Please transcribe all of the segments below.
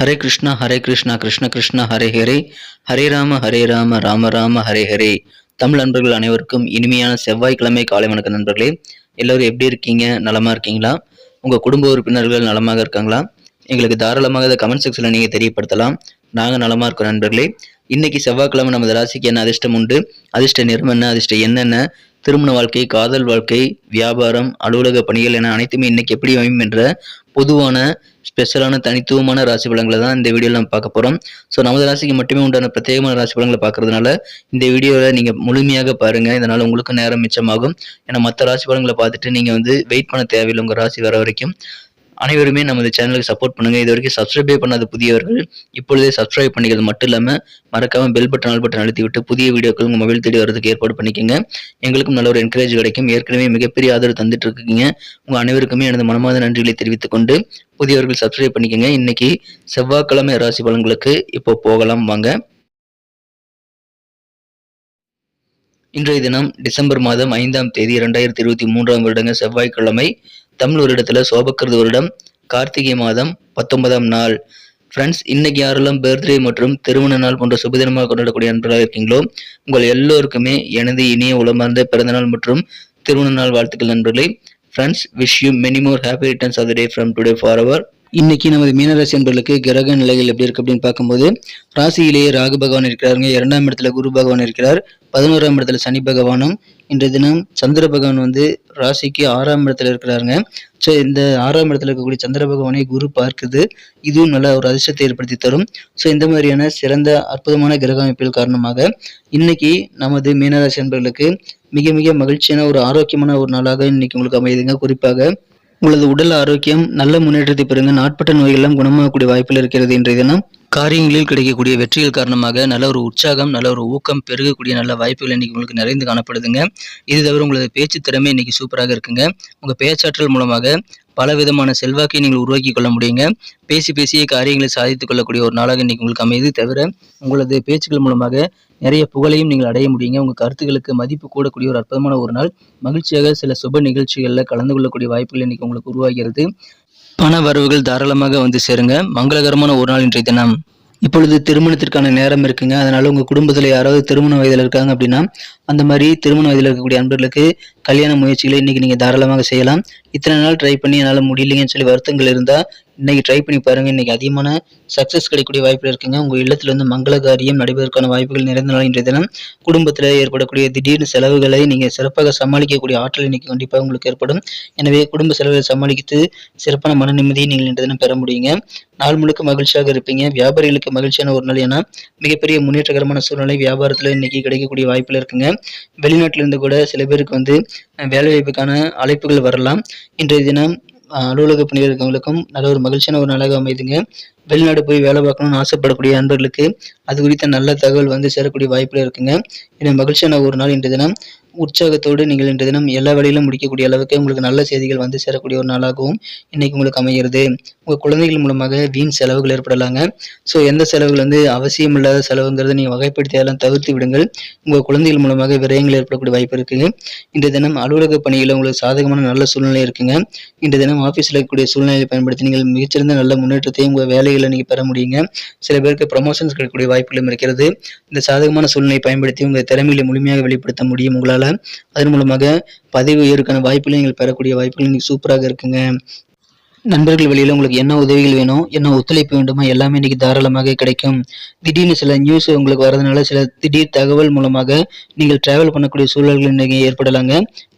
ஹரே கிருஷ்ணா கிருஷ்ண கிருஷ்ணா ஹரே ஹரே, ஹரே ராம ராம ராம ஹரே ஹரே. தமிழ் நண்பர்கள் அனைவருக்கும் இனிமையான செவ்வாய்க்கிழமை காலை வணக்கம் நண்பர்களே. எல்லோரும் எப்படி இருக்கீங்க? நலமா இருக்கீங்களா? உங்க குடும்ப உறுப்பினர்கள் நலமாக இருக்காங்களா? எங்களுக்கு தாராளமாக இதை கமெண்ட் செக்ஷன்ல நீங்க தெரியப்படுத்தலாம். நாங்க நலமா இருக்கோம் நண்பர்களே. இன்னைக்கு செவ்வாய்க்கிழமை நமது ராசிக்கு என்ன அதிர்ஷ்டம் உண்டு, அதிர்ஷ்ட நிறம் என்ன, அதிர்ஷ்டம் என்னென்ன, திருமண வாழ்க்கை, காதல் வாழ்க்கை, வியாபாரம், அலுவலக பணிகள் என அனைத்துமே இன்னைக்கு எப்படி அமையும் என்ற பொதுவான ஸ்பெஷலான தனித்துவமான ராசி பலன்களை தான் இந்த வீடியோவில் நம்ம பார்க்க போகிறோம். ஸோ நமது ராசிக்கு மட்டுமே உண்டான பிரத்யேகமான ராசி பலன்களை பார்க்கறதுனால இந்த வீடியோவில் நீங்கள் முழுமையாக பாருங்கள். இதனால் உங்களுக்கு நேரம் மிச்சமாகும். ஏன்னா மற்ற ராசி பலன்களை பார்த்துட்டு நீங்கள் வெயிட் பண்ண தேவையில்லை உங்கள் ராசி வர வரைக்கும். அனைவருமே நமது சேனலுக்கு சப்போர்ட் பண்ணுங்க. இது வரைக்கும் சப்ஸ்கிரைபே பண்ணாத புதியவர்கள் இப்பொழுதே சப்ஸ்கிரைப் பண்ணிக்கிறது மட்டும் இல்லாமல் மறக்காம பெல் பட்டன் ஆல் பட்டன் அழுத்தி விட்டு புதிய வீடியோக்கள் உங்கள் மொபைல் தேடி வரதுக்கு ஏற்பாடு பண்ணிக்கோங்க. எங்களுக்கும் நல்ல ஒரு என்கரேஜ் கிடைக்கும். ஏற்கனவே மிகப்பெரிய ஆதரவு தந்துட்டு இருக்கீங்க. உங்க அனைவருக்குமே எனது மனமார்ந்த நன்றிகளை தெரிவித்துக் கொண்டு புதியவர்கள் சப்ஸ்கிரைப் பண்ணிக்கோங்க. இன்னைக்கு செவ்வாய்க்கிழமை ராசி பலன்களுக்கு இப்போ போகலாம் வாங்க. இன்றைய தினம் டிசம்பர் மாதம் 5ஆம் தேதி 2023ஆம் வருடங்க செவ்வாய்க்கிழமை. தமிழ் வருடத்துல சோபக்கிருது வருடம் கார்த்திகை மாதம் 19ஆம் நாள். ஃப்ரெண்ட்ஸ், இன்னைக்கு யாரெல்லாம் பர்த்டே மற்றும் திருமண நாள் போன்ற சுபதினமாக கொண்டாடக்கூடிய நண்பர்களாக இருக்கீங்களோ உங்கள் எல்லோருக்குமே எனது இனிய உளமார்ந்த பிறந்தநாள் மற்றும் திருமண நாள் வாழ்த்துக்கள் நண்பர்களே. Friends, wish you many more happy returns of the day from today forever. இன்னைக்கு நமது மீனராசி நண்பர்களுக்கு கிரக நிலைகள் எப்படி இருக்கு அப்படின்னு பார்க்கும்போது, ராசியிலேயே ராகு பகவான் இருக்கிறாருங்க. 2ஆம் இடத்துல குரு பகவான் இருக்கிறார். 11ஆம் இடத்துல சனி பகவானும். இன்றைய தினம் சந்திர பகவான் ராசிக்கு 6ஆம் இடத்துல இருக்கிறாருங்க. ஸோ இந்த 6ஆம் இடத்துல இருக்கக்கூடிய சந்திர பகவானை குரு பார்க்குது. இதுவும் நல்ல ஒரு அதிர்ஷ்டத்தை ஏற்படுத்தி தரும். ஸோ இந்த மாதிரியான சிறந்த அற்புதமான கிரக அமைப்புகள் காரணமாக இன்னைக்கு நமது மீனராசி நண்பர்களுக்கு மிக மிக மகிழ்ச்சியான ஒரு ஆரோக்கியமான ஒரு நாளாக இன்னைக்கு உங்களுக்கு அமையுதுங்க. குறிப்பாக உங்களது உடல் ஆரோக்கியம் நல்ல முன்னேற்றத்தை பெறுங்க. நாட்பட்ட நோய்கள் குணமாகக்கூடிய வாய்ப்பில் இருக்கிறது. இன்றைய தினம் காரியங்களில் கிடைக்கக்கூடிய வெற்றிகள் காரணமாக நல்ல ஒரு உற்சாகம், நல்ல ஒரு ஊக்கம் பெருகக்கூடிய நல்ல வாய்ப்புகள் இன்னைக்கு உங்களுக்கு நிறைந்து காணப்படுதுங்க. இது தவிர உங்களது பேச்சு திறமை இன்னைக்கு சூப்பராக இருக்குங்க. உங்க பேச்சாற்றல் மூலமாக பல விதமான செல்வாக்கை நீங்கள் உருவாக்கி கொள்ள முடியுங்க. பேசிய காரியங்களை சாதித்துக் கொள்ளக்கூடிய ஒரு நாளாக இன்னைக்கு உங்களுக்கு அமையுது. தவிர உங்களது பேச்சுக்கள் மூலமாக நிறைய புகழையும் நீங்கள் அடைய முடியுங்க. உங்க கருத்துக்களுக்கு மதிப்பு கூடக்கூடிய ஒரு அற்புதமான ஒரு நாள். மகிழ்ச்சியாக சில சுப நிகழ்ச்சிகளில் கலந்து கொள்ளக்கூடிய வாய்ப்புகள் இன்னைக்கு உங்களுக்கு உருவாகிறது. பண வரவுகள் தாராளமாக சேருங்க. மங்களகரமான ஒரு நாள் இன்றைய தினம். இப்பொழுது திருமணத்திற்கான நேரம் இருக்குங்க. அதனால உங்க குடும்பத்துல யாராவது திருமண வயதில் இருக்காங்க அப்படின்னா அந்த மாதிரி திருமண வயதில் இருக்கக்கூடிய அன்பர்களுக்கு கல்யாண முயற்சிகளை இன்னைக்கு நீங்க தாராளமாக செய்யலாம். இத்தனை நாள் ட்ரை பண்ணி என்னால் முடியலைங்கன்னு சொல்லி வருத்தங்கள் இருந்தா இன்னைக்கு ட்ரை பண்ணி பாருங்க. இன்னைக்கு அதிகமான சக்சஸ் கிடைக்கக்கூடிய வாய்ப்புகள் இருக்குங்க. உங்க இல்லத்துல மங்கள காரியம் நடைபெறுவதற்கான வாய்ப்புகள் நிறைந்த நாள் இன்றைய தினம். குடும்பத்துல ஏற்படக்கூடிய திடீர்னு செலவுகளை நீங்க சிறப்பாக சமாளிக்கக்கூடிய ஆற்றல் இன்னைக்கு கண்டிப்பாக உங்களுக்கு ஏற்படும். எனவே குடும்ப செலவுகளை சமாளித்து சிறப்பான மன நிம்மதியை நீங்கள் இன்றைய தினம் பெற முடியுங்க. நாள் முழுக்க மகிழ்ச்சியாக இருப்பீங்க. வியாபாரிகளுக்கு மகிழ்ச்சியான ஒரு நாள். ஏன்னா மிகப்பெரிய முன்னேற்றகரமான சூழ்நிலை வியாபாரத்துல இன்னைக்கு கிடைக்கக்கூடிய வாய்ப்புல இருக்குங்க. வெளிநாட்டில இருந்து கூட சில பேருக்கு வேலை வாய்ப்புக்கான அழைப்புகள் வரலாம். இன்றைய தினம் அலுவலக பணியில் இருக்கவங்களுக்கும் நல்ல ஒரு மகிழ்ச்சியான ஒரு நாளாக அமைதுங்க. வெளிநாடு போய் வேலை பார்க்கணும்னு ஆசைப்படக்கூடிய நண்பர்களுக்கு அது குறித்த நல்ல தகவல் சேரக்கூடிய வாய்ப்புல இருக்குங்க. இது மகிழ்ச்சியான ஒரு நாள். இன்றைய தினம் உற்சாகத்தோடு நீங்கள் இன்றைய தினம் எல்லா வேலையிலும் முடிக்கக்கூடிய அளவுக்கு உங்களுக்கு நல்ல செய்திகள் சேரக்கூடிய ஒரு நாளாகவும் இன்னைக்கு உங்களுக்கு அமைகிறது. உங்க குழந்தைகள் மூலமாக வீண் செலவுகள் ஏற்படலாங்க. ஸோ எந்த செலவுகள் அவசியம் இல்லாத செலவுங்கிறத நீங்க வகைப்படுத்தி அதெல்லாம் தவிர்த்து விடுங்கள். உங்க குழந்தைகள் மூலமாக விரயங்கள் ஏற்படக்கூடிய வாய்ப்பு இருக்குங்க. இன்றைய தினம் அலுவலக பணியில் உங்களுக்கு சாதகமான நல்ல சூழ்நிலை இருக்குங்க. இன்றைய தினம் ஆபீஸ்ல இருக்கக்கூடிய சூழ்நிலையை பயன்படுத்தி நீங்கள் மிகச்சிறந்த நல்ல முன்னேற்றத்தையும் உங்க வேலைகளை நீங்க பெற முடியுங்க. சில பேருக்கு ப்ரமோஷன்ஸ் கிடைக்கக்கூடிய வாய்ப்புகளும் இருக்கிறது. இந்த சாதகமான சூழ்நிலையை பயன்படுத்தி உங்க திறமைகளை முழுமையாக வெளிப்படுத்த முடியும் உங்களால. அதன் மூலமாக பதவி உயர்வுக்கான வாய்ப்புகளை நீங்கள் பெறக்கூடிய வாய்ப்புகள் இன்னைக்கு சூப்பராக இருக்குங்க. நண்பர்கள் வழியில் உங்களுக்கு என்ன உதவிகள் வேணும், என்ன ஒத்துழைப்பு வேண்டுமோ எல்லாமே இன்னைக்கு தாராளமாக கிடைக்கும். திடீர்னு சில நியூஸ் உங்களுக்கு வரதுனால சில திடீர் தகவல் மூலமாக நீங்கள் டிராவல் பண்ணக்கூடிய சூழல்கள் இன்னைக்கு ஏற்படலாங்க.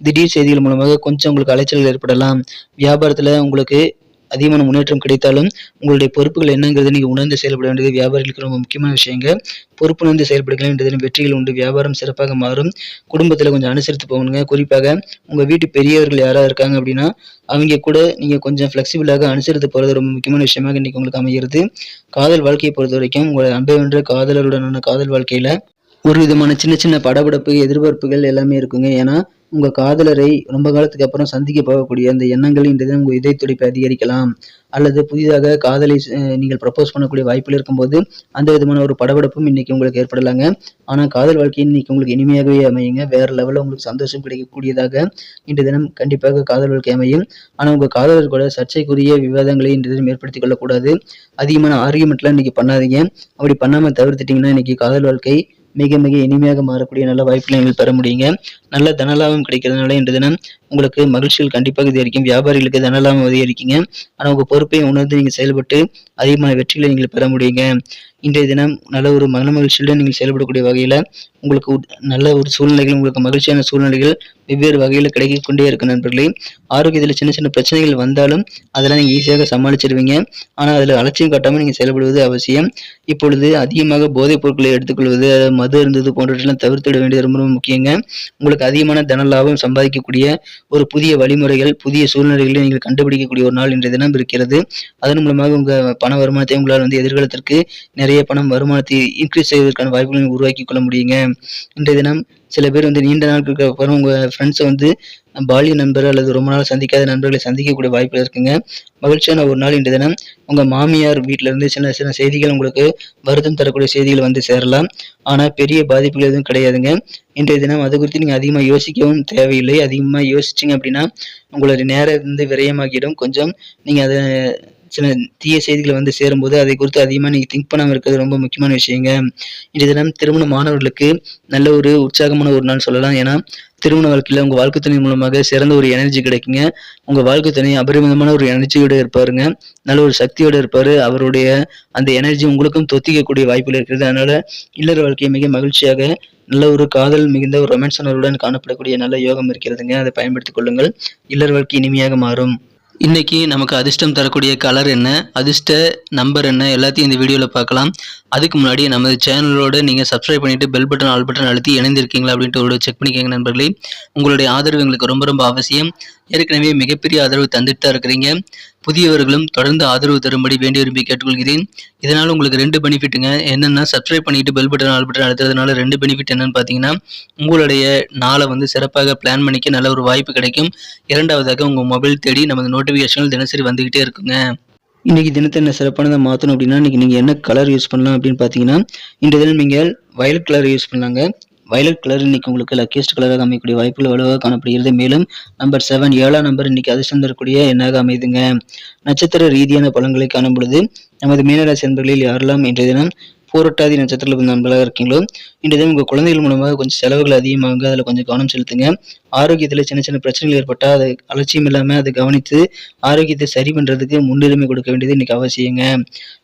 திடீர் செய்திகள் மூலமாக கொஞ்சம் உங்களுக்கு அலைச்சல்கள் ஏற்படலாம். வியாபாரத்துல உங்களுக்கு அதிகமான முன்னேற்றம் கிடைத்தாலும் உங்களுடைய பொறுப்புகள் என்னங்கிறது நீங்க உணர்ந்து செயல்பட வேண்டியது வியாபாரிகளுக்கு ரொம்ப முக்கியமான விஷயங்க. பொறுப்புணர்ந்து செயல்படுங்கள். இன்றைய வெற்றிகள் உண்டு. வியாபாரம் சிறப்பாக மாறும். குடும்பத்துல கொஞ்சம் அனுசரித்து போகணுங்க. குறிப்பாக உங்க வீட்டு பெரியவர்கள் யாராவது இருக்காங்க அப்படின்னா அவங்க கூட நீங்க கொஞ்சம் ஃபிளெக்சிபிளாக அனுசரித்து போறது ரொம்ப முக்கியமான விஷயமாக இன்னைக்கு உங்களுக்கு அமைகிறது. காதல் வாழ்க்கையை பொறுத்த வரைக்கும் உங்களை அன்பை வென்ற காதலருடனான காதல் வாழ்க்கையில ஒரு விதமான சின்ன சின்ன படபடப்பு எதிர்பார்ப்புகள் எல்லாமே இருக்குங்க. ஏன்னா உங்கள் காதலரை ரொம்ப காலத்துக்கு அப்புறம் சந்திக்க போகக்கூடிய அந்த எண்ணங்கள் இன்றைய தினம் உங்கள் இதய துடிப்பை அதிகரிக்கலாம். அல்லது புதிதாக காதலை நீங்கள் ப்ரப்போஸ் பண்ணக்கூடிய வாய்ப்பில் இருக்கும்போது அந்த விதமான ஒரு படபடப்பும் இன்னைக்கு உங்களுக்கு ஏற்படலாங்க. ஆனால் காதல் வாழ்க்கையின் இன்னைக்கு உங்களுக்கு இனிமையாகவே அமையுங்க. வேற லெவலில் உங்களுக்கு சந்தோஷம் கிடைக்கக்கூடியதாக இன்றைய தினம் கண்டிப்பாக காதல் வாழ்க்கை அமையும். ஆனால் உங்கள் காதலர் கூட சர்ச்சைக்குரிய விவாதங்களை இன்றைய தினம் ஏற்படுத்திக் கொள்ளக்கூடாது. அதிகமான ஆர்கியூமெண்ட்லாம் இன்னைக்கு பண்ணாதீங்க. அப்படி பண்ணாமல் தவிர்த்துட்டீங்கன்னா இன்னைக்கு காதல் வாழ்க்கை மிக மிக இனிமையாக மாறக்கூடிய நல்ல வாய்ப்புகளை நீங்கள் பெற முடியுங்க. நல்ல தனலாபம் கிடைக்கிறதுனால இன்றைய தினம் உங்களுக்கு மகிழ்ச்சிகள் கண்டிப்பாக அதிகரிக்கும். வியாபாரிகளுக்கு தனலாபம் அதிகரிக்குங்க. ஆனால் உங்கள் பொறுப்பை உணர்ந்து நீங்கள் செயல்பட்டு அதிகமான வெற்றிகளை நீங்கள் பெற முடியுங்க. இன்றைய தினம் நல்ல ஒரு மன மகிழ்ச்சியுடன் நீங்கள் செயல்படக்கூடிய வகையில் உங்களுக்கு நல்ல ஒரு சூழ்நிலைகள், உங்களுக்கு மகிழ்ச்சியான சூழ்நிலைகள் வெவ்வேறு வகையில் கிடைக்கொண்டே இருக்கு நண்பர்களே. ஆரோக்கியத்தில் சின்ன சின்ன பிரச்சனைகள் வந்தாலும் அதெல்லாம் நீங்கள் ஈஸியாக சமாளிச்சிடுவீங்க. ஆனால் அதில் அலட்சியம் காட்டாமல் நீங்கள் செயல்படுவது அவசியம். இப்பொழுது அதிகமாக போதைப் பொருட்களை எடுத்துக்கொள்வது, மது இருந்தது போன்றவற்றெல்லாம் தவிர்த்திட வேண்டியது ரொம்ப ரொம்ப முக்கியங்க. உங்களுக்கு அதிகமான தன லாபம் சம்பாதிக்கக்கூடிய ஒரு புதிய வழிமுறைகள், புதிய சூழ்நிலைகளை நீங்கள் கண்டுபிடிக்கக்கூடிய ஒரு நாள் இன்றைய தினம் இருக்கிறது. அதன் மூலமாக உங்கள் பண வருமானத்தை உங்களால் எதிர்காலத்திற்கு நிறைய பணம் வருமானத்தை இன்க்ரீஸ் செய்வதற்கான வாய்ப்புகளை உருவாக்கி கொள்ள முடியுங்க. இன்றைய தினம் சில பேர் நீண்ட நாட்களுக்கு அப்புறம் உங்கள் ஃப்ரெண்ட்ஸை பாலிய நண்பர் அல்லது ரொம்ப நாள் சந்திக்காத நண்பர்களை சந்திக்கக்கூடிய வாய்ப்பு இருக்குங்க. மகிழ்ச்சியான ஒரு நாள் இன்றைய தினம். உங்கள் மாமியார் வீட்டிலேருந்து சின்ன சின்ன செய்திகள் உங்களுக்கு வருத்தம் தரக்கூடிய செய்திகள் சேரலாம். ஆனால் பெரிய பாதிப்புகள் எதுவும் கிடையாதுங்க. இன்றைய தினம் அது குறித்து நீங்கள் அதிகமாக யோசிக்கவும் தேவையில்லை. அதிகமாக யோசிச்சிங்க அப்படின்னா உங்களுடைய நேரம் விரயமாகிடும். கொஞ்சம் நீங்கள் அதை சில தீய செய்திகள் சேரும்போது அதை குறித்து அதிகமாக நீங்கள் திங்க் பண்ணாமல் இருக்கிறது ரொம்ப முக்கியமான விஷயங்க. இன்றைய தினம் திருமண மாணவர்களுக்கு நல்ல ஒரு உற்சாகமான ஒரு நாள் சொல்லலாம். ஏன்னா திருமண வாழ்க்கையில் உங்கள் வாழ்க்கை துணை மூலமாக சிறந்த ஒரு எனர்ஜி கிடைக்குங்க. உங்கள் வாழ்க்கை துணை அபரிமிதமான ஒரு எனர்ஜியோடு இருப்பாருங்க. நல்ல ஒரு சக்தியோடு இருப்பார். அவருடைய அந்த எனர்ஜி உங்களுக்கும் தொத்திக்கக்கூடிய வாய்ப்புகள் இருக்கிறது. அதனால இல்லற வாழ்க்கையை மிக மகிழ்ச்சியாக நல்ல ஒரு காதல் மிகுந்த ஒரு ரொமான்ஸ் உணர்வுடன் காணப்படக்கூடிய நல்ல யோகம் இருக்கிறதுங்க. அதை பயன்படுத்திக் கொள்ளுங்கள். இல்லற வாழ்க்கை இனிமையாக மாறும். இன்னைக்கு நமக்கு அதிர்ஷ்டம் தரக்கூடிய கலர் என்ன, அதிர்ஷ்ட நம்பர் என்ன, எல்லாத்தையும் இந்த வீடியோவில் பார்க்கலாம். அதுக்கு முன்னாடி நமது சேனலோட நீங்கள் சப்ஸ்கிரைப் பண்ணிட்டு பெல் பட்டன் ஆல் பட்டன் அழுத்தி இணைந்திருக்கீங்களா அப்படின்ட்டு ஒரு செக் பண்ணிக்கோங்க நண்பர்களே. உங்களுடைய ஆதரவு எங்களுக்கு ரொம்ப ரொம்ப அவசியம். ஏற்கனவே மிகப்பெரிய ஆதரவு தந்துட்டு தான் இருக்கிறீங்க. புதியவர்களும் தொடர்ந்து ஆதரவு தரும்படி வேண்டி விரும்பி கேட்டுக்கொள்கிறேன். இதனால் உங்களுக்கு 2 பெனிஃபிட்டுங்க. என்னென்னா சப்ஸ்கிரைப் பண்ணிட்டு பெல் பட்டன் ஆல் பட்டன் அழுத்துறதுனால 2 பெனிஃபிட் என்னன்னு பார்த்தீங்கன்னா, உங்களுடைய நாளை சிறப்பாக பிளான் பண்ணிக்க நல்ல ஒரு வாய்ப்பு கிடைக்கும். இரண்டாவதாக உங்கள் மொபைல் தேடி நமது நோட்டிஃபிகேஷன்கள் தினசரி வந்துகிட்டே இருக்குங்க. இன்னைக்கு தினத்தை என்ன சிறப்பானதை மாற்றணும் அப்படின்னா, இன்னைக்கு நீங்கள் என்ன கலர் யூஸ் பண்ணலாம் அப்படின்னு பார்த்தீங்கன்னா, இன்றைய தினம் நீங்கள் வயலட் கலர் யூஸ் பண்ணலாங்க. வயலட் கலர் இன்னைக்கு உங்களுக்கு லக்கியஸ்ட் கலராக அமையக்கூடிய வாய்ப்புகள் வலுவாக காணப்படுகிறது. மேலும் நம்பர் 7 7ஆம் நம்பர் இன்னைக்கு அதிர்ஷ்டம் தரக்கூடிய எண்ணாக அமைதுங்க. நட்சத்திர ரீதியான பலன்களை காணும் பொழுது நமது மீனராசி நண்பர்களில் யாரெல்லாம் இன்றைய தினம் பூரட்டாதி நட்சத்திரத்தில் பிறந்த நண்பர்களாக இருக்கீங்களோ, இன்றைய தினம் உங்கள் குழந்தைகள் மூலமாக கொஞ்சம் செலவுகள் அதிகமாக அதில் கொஞ்சம் கவனம் செலுத்துங்க. ஆரோக்கியத்தில் சின்ன சின்ன பிரச்சனைகள் ஏற்பட்டால் அதை அலட்சியம் இல்லாமல் அதை கவனித்து ஆரோக்கியத்தை சரி பண்ணுறதுக்கு முன்னுரிமை கொடுக்க வேண்டியது இன்னைக்கு அவசியங்க.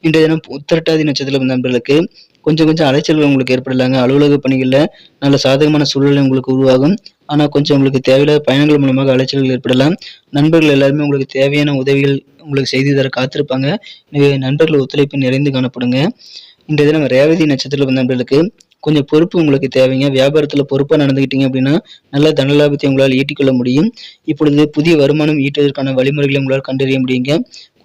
இன்றைய தினம் உத்திரட்டாதி நட்சத்திரத்தில் பிறந்த நண்பர்களுக்கு கொஞ்சம் அலைச்சல்கள் உங்களுக்கு ஏற்படலாங்க. அலுவலக பணிகளில் நல்ல சாதகமான சூழ்நிலை உங்களுக்கு உருவாகும். ஆனால் கொஞ்சம் உங்களுக்கு தேவையில்லாத பயணங்கள் மூலமாக அலைச்சல்கள் ஏற்படலாம். நண்பர்கள் எல்லாருமே உங்களுக்கு தேவையான உதவிகள் உங்களுக்கு செய்து தர காத்திருப்பாங்க. எனவே நண்பர்கள் ஒத்துழைப்பு நிறைந்து காணப்படுங்க. இன்றைய தினம் ரேவதி நட்சத்திரத்தில் நண்பர்களுக்கு கொஞ்சம் பொறுப்பு உங்களுக்கு தேவைங்க. வியாபாரத்தில் பொறுப்பாக நடந்துக்கிட்டீங்க அப்படின்னா நல்ல தனலாபத்தை உங்களால் ஈட்டிக்கொள்ள முடியும். இப்பொழுது புதிய வருமானம் ஈட்டுவதற்கான வழிமுறைகளை உங்களால் கண்டறிய முடியுங்க.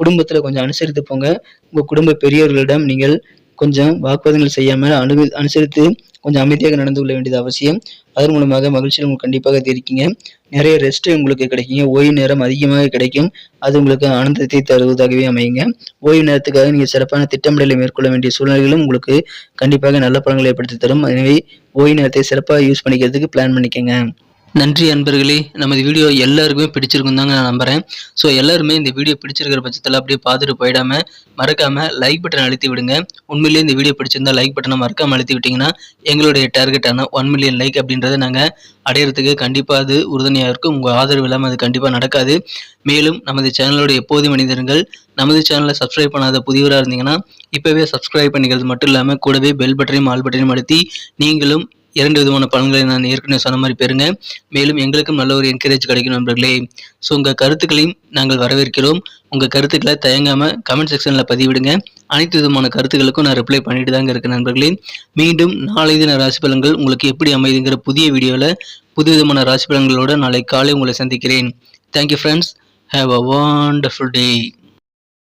குடும்பத்தில் கொஞ்சம் அனுசரித்து போங்க. உங்கள் குடும்ப பெரியவர்களிடம் நீங்கள் கொஞ்சம் வாக்குவாதங்கள் செய்யாமல் அனுசரித்து கொஞ்சம் அமைதியாக நடந்து கொள்ள வேண்டியது அவசியம். அதன் மூலமாக மகிழ்ச்சியில் உங்களுக்கு கண்டிப்பாக தெரிவிக்கீங்க. நிறைய ரெஸ்ட் உங்களுக்கு கிடைக்குங்க. ஓய்வு நேரம் அதிகமாக கிடைக்கும். அது உங்களுக்கு ஆனந்தத்தை தருவதாகவே அமையுங்க. ஓய்வு நேரத்துக்காக நீங்கள் சிறப்பான திட்டமிடலை மேற்கொள்ள வேண்டிய சூழ்நிலைகளும் உங்களுக்கு கண்டிப்பாக நல்ல பலன்களை ஏற்படுத்தி தரும். எனவே ஓய்வு நேரத்தை சிறப்பாக யூஸ் பண்ணிக்கிறதுக்கு பிளான் பண்ணிக்கோங்க. நன்றி அன்பர்களே. நமது வீடியோ எல்லாருக்குமே பிடிச்சிருக்கும் தாங்க நான் நம்புகிறேன். ஸோ எல்லாருமே இந்த வீடியோ பிடிச்சிருக்கிற பட்சத்தில் அப்படியே பார்த்துட்டு போயிடாமல் மறக்காமல் லைக் பட்டன் அழுத்தி விடுங்க. உண்மையிலேயே இந்த வீடியோ பிடிச்சிருந்தா லைக் பட்டனை மறக்காமல் அழுத்தி விட்டிங்கன்னா எங்களுடைய டார்கெட்டான 1 மில்லியன் லைக் அப்படின்றத நாங்கள் அடையிறதுக்கு கண்டிப்பாக அது உறுதுணையாக இருக்கும். உங்கள் ஆதரவு இல்லாமல் அது கண்டிப்பாக நடக்காது. மேலும் நமது சேனலோட எப்போதும் மனிதர்கள் நமது சேனலை சப்ஸ்கிரைப் பண்ணாத புதியவராக இருந்தீங்கன்னா இப்போவே சப்ஸ்கிரைப் பண்ணிக்கிறது மட்டும் இல்லாமல் கூடவே பெல் பட்டனையும் ஆல் பட்டனையும் அழுத்தி நீங்களும் 2 விதமான பலன்களை நான் ஏற்கனவே சொன்ன மாதிரி பெறுங்க. மேலும் எங்களுக்கும் நல்ல ஒரு என்கரேஜ் கிடைக்கும் நண்பர்களே. ஸோ உங்கள் கருத்துக்களையும் நாங்கள் வரவேற்கிறோம். உங்கள் கருத்துக்களை தயங்காமல் கமெண்ட் செக்ஷனில் பதிவிடுங்க. அனைத்து விதமான கருத்துக்களுக்கும் நான் ரிப்ளை பண்ணிட்டு தாங்க இருக்கேன் நண்பர்களே. மீண்டும் நாளை தின ராசி பலன்கள் உங்களுக்கு எப்படி அமைதுங்கிற புதிய வீடியோவில் புது விதமான ராசி பலன்களோடு நாளை காலை உங்களை சந்திக்கிறேன். Thank you friends. Have a wonderful day.